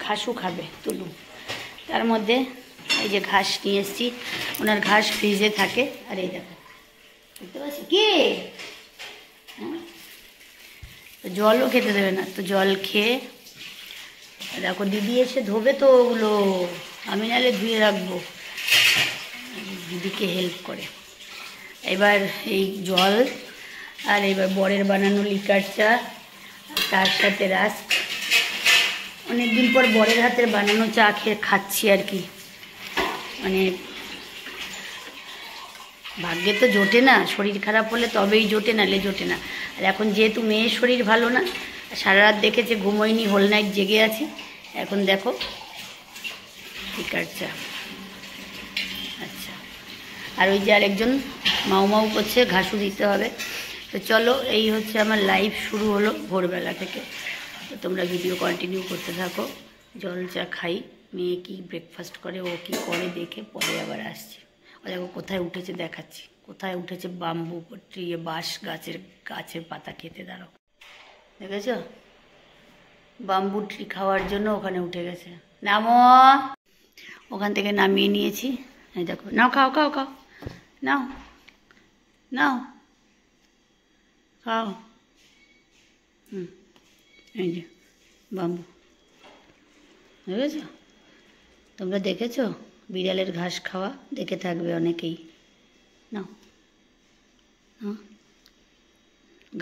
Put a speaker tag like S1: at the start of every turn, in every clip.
S1: ঘাসও খাবে তুলু। তার মধ্যে এই যে ঘাস নিয়ে এসেছি, ওনার ঘাস ফ্রিজে থাকে। আর এই দেখো, বুঝতে পারছি কি জলও খেতে দেবে না, তো জল খেয়ে দেখো দিদি এসে ধোবে তো ওগুলো, আমি নাহলে ধুয়ে রাখবো, দিদিকে হেল্প করে। এবার এই জল আর এবার বরের বানানো লিকার চা, তার সাথে রাস্ক। অনেকদিন পর বরের হাতের বানানো চা খেয়ে খাচ্ছি আর কি, মানে ভাগ্যে তো জোটে না, শরীর খারাপ হলে তবেই জোটে, নাহলে জোটে না। আর এখন যেহেতু মেয়ের শরীর ভালো না, সারা রাত দেখেছে ঘুমোয়নি, হোল নাইট জেগে আছি, এখন দেখো লিকার চা। আচ্ছা, আর ওই যে আরেকজন মাউ মাউ করছে, ঘাসও দিতে হবে। তো চলো, এই হচ্ছে আমার লাইভ শুরু হলো ভোরবেলা থেকে। তো তোমরা ভিডিও কন্টিনিউ করতে থাকো। জল চা খাই, মেয়ে কি ব্রেকফাস্ট করে, ও কি করে দেখে পরে আবার আসছি। ও দেখো কোথায় উঠেছে দেখাচ্ছি, কোথায় উঠেছে, বাম্বু ট্রি, বাঁশ গাছের পাতা খেতে। দাঁড়াও, দেখেছ, বাম্বু ট্রি খাওয়ার জন্য ওখানে উঠে গেছে। নামো, ওখান থেকে নামিয়ে নিয়েছি। এই দেখো, নাও খাও খাও খাও, নাও নাও খাও। এই যে বাম্বু, দেখেছ, তোমরা দেখেছো বিড়ালের ঘাস খাওয়া, দেখে থাকবে অনেকেই। নাও,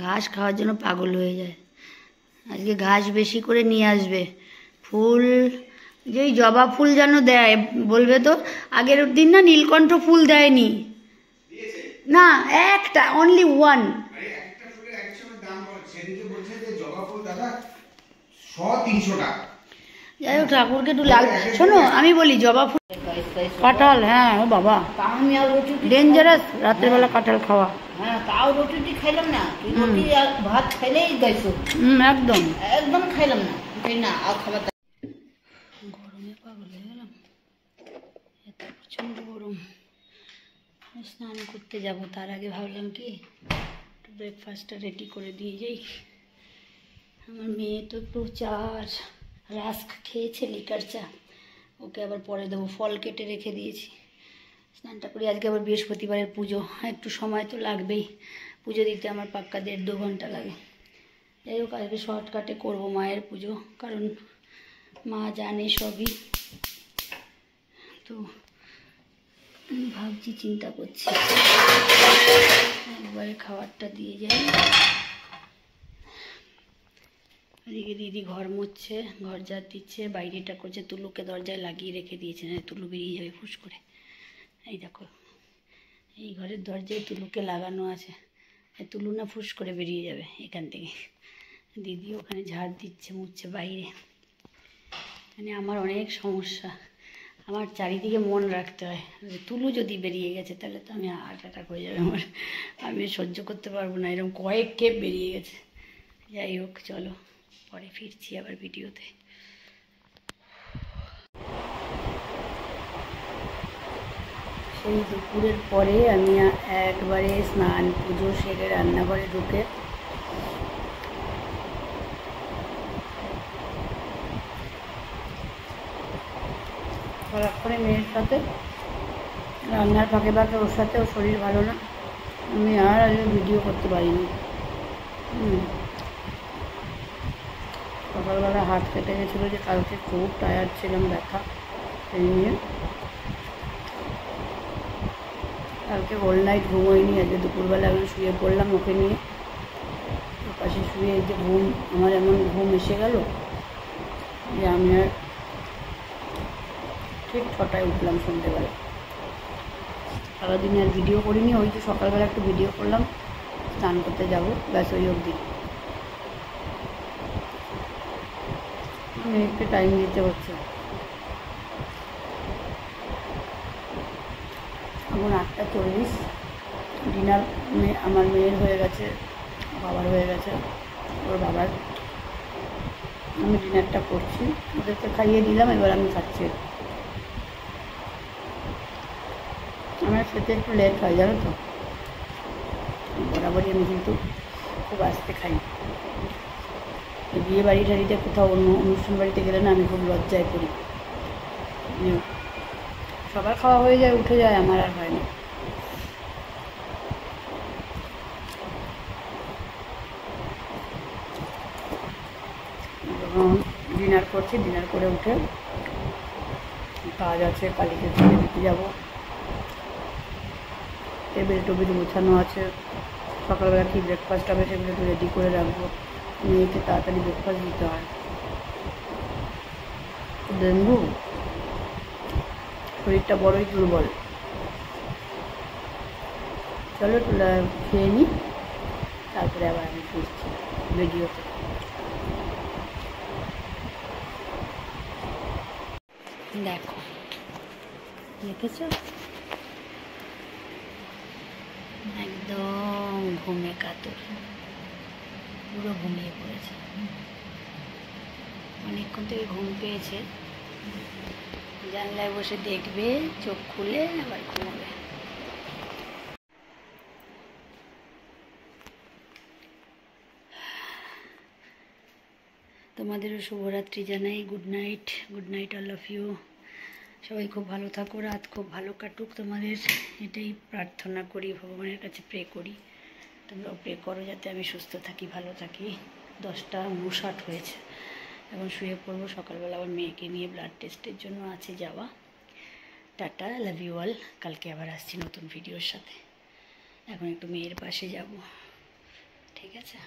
S1: ঘাস খাওয়ার জন্য পাগল হয়ে যায়। আজকে ঘাস বেশি করে নিয়ে আসবে। ফুল, যেই জবা ফুল যেন দেয়, বলবে তো। আগের দিন না নীলকণ্ঠ ফুল দেয়নি না, একটা, অনলি ওয়ান। যাই হোক, ঠাকুরকে একটু লাল। শোনো, আমি বলি জবা ফুল, কাঁঠাল, হ্যাঁ ও বাবা ডেঞ্জারাস রাত্রেবেলা কাঁঠাল খাওয়া।
S2: হ্যাঁ, তাও রুটি খাইলাম না, রুটি আর ভাত খাইলেই গাইছো।
S1: একদম
S2: একদম খাইলাম না, না আর খাবার।
S1: গরমে পাগল হয়ে গেলাম, এত প্রচণ্ড গরম। স্নান করতে যাব, তার আগে ভাবলাম কি একটু ব্রেকফাস্টটা রেডি করে দিয়ে যাই। আমার মেয়ে তো একটু চা আর রাস্ক খেয়েছে, লিকার চা, ওকে আবার পরে দেবো। ফল কেটে রেখে দিয়েছি। স্নানটা করি, আজকে আবার বৃহস্পতিবারের পুজো, একটু সময় তো লাগবেই। পুজো দিতে আমার পাক্কা 1.5-2 ঘন্টা লাগে। যাই হোক, আজকে শর্টকাটে করবো মায়ের পুজো, কারণ মা জানে সবই। তো আমি ভাবছি, চিন্তা করছি একবারে খাবারটা দিয়ে যাই। এদিকে দিদি ঘর মুছছে, ঘর ঝাড় দিচ্ছে, বাইরেটা করছে, তুলুকে দরজায় লাগিয়ে রেখে দিয়েছে, না তুলু বেরিয়ে যাবে ফুস করে। এই দেখো, এই ঘরের দরজায় তুলুকে লাগানো আছে, তুলু না ফুস করে বেরিয়ে যাবে এখান থেকে। দিদি ওখানে ঝাড় দিচ্ছে, মুছছে বাইরে। মানে আমার অনেক সমস্যা, আমার চারিদিকে মন রাখতে হয়। তুলু যদি বেরিয়ে গেছে তাহলে তো আমি হার্ট অ্যাটাক হয়ে যাবে আমার, আমি সহ্য করতে পারবো না, এরকম কয়েক খেপ বেরিয়ে গেছে। যাই হোক, চলো পরে ফিরছি আবার ভিডিওতে। সেই দুপুরের পরে আমি একবারে স্নান পুজো সেরে রান্নাঘরে ঢুকে সারাক্ষণে মেয়ের সাথে রান্নার ফাঁকে ফাঁকে, ওর সাথে, ওর শরীর ভালো না, আমি আর আজকে ভিডিও করতে পারিনি। সকালবেলা হাত কেটে গেছিলো, যে কালকে খুব টায়ার্ড ছিলাম, ব্যথা, এই নিয়ে কালকে হোল নাইট ঘুমোইনি। আজকে দুপুরবেলা আমি শুয়ে পড়লাম ওকে নিয়ে, ওর পাশে শুয়ে। এই যে ঘুম, আমার এমন ঘুম এসে গেল যে আমি আর ঠিক 6টায় উঠলাম সন্ধ্যেবেলা। সারাদিনে আর ভিডিও করিনি, ওই যে সকালবেলা একটু ভিডিও করলাম, স্নান করতে যাবো, ব্যাস ওই অবধি। মেয়েকে টাইম দিতে হচ্ছে। এখন 8টা 40, ডিনার আমার মেয়ের হয়ে গেছে, বাবার হয়ে গেছে, ওর বাবার। আমি ডিনারটা করছি, ওদেরকে খাইয়ে দিলাম, এবার আমি খাচ্ছি। আমার খেতে একটু লেট হয়, জানো তো, বরাবরই আমি কিন্তু খুব আস্তে খাই। বিয়ে বাড়ি টাড়িতে কোথাও অন্য অনুষ্ঠান বাড়িতে গেলে না আমি খুব লজ্জায় পড়ি। সবার খাওয়া হয়ে যায়, উঠে যায়, আমার আর হয় না। ডিনার করছি, ডিনার করে উঠে কাজ আছে, কালীকে তুলে দিতে যাবো। টেবিল টেবিল গোছানো আছে, সকালবেলা কি ব্রেকফাস্ট হবে সেগুলো একটু রেডি করে রাখবো। মেয়েকে তাড়াতাড়ি ব্রেকফাস্ট দিতে হয়। ডেঙ্গু, শরীরটা বড়ই দুর্বল। চলো খেয়ে নিই, তারপরে আবার আমি ফিরছি ভিডিওতে। দেখো, দেখেছ, একদম ঘুমে কাতর, পুরো ঘুমিয়ে পড়েছে। অনেকক্ষণ থেকে ঘুম পেয়েছে, জানলায় বসে দেখবে, চোখ খুলে আবার ঘুমাবে। তোমাদেরও শুভরাত্রি জানাই। Good night, good night all of you. সবাই খুব ভালো থাকো, রাত খুব ভালো কাটুক তোমাদের, এটাই প্রার্থনা করি, ভগবানের কাছে প্রে করি। তোমরাও প্রে করো যাতে আমি সুস্থ থাকি, ভালো থাকি। 10:59 হয়েছে, এখন শুয়ে পড়বো। সকালবেলা আবার মেয়েকে নিয়ে ব্লাড টেস্টের জন্য আছে যাওয়া। Tata, love you all. কালকে আবার আসছি নতুন ভিডিওর সাথে। এখন একটু মেয়ের পাশে যাব, ঠিক আছে?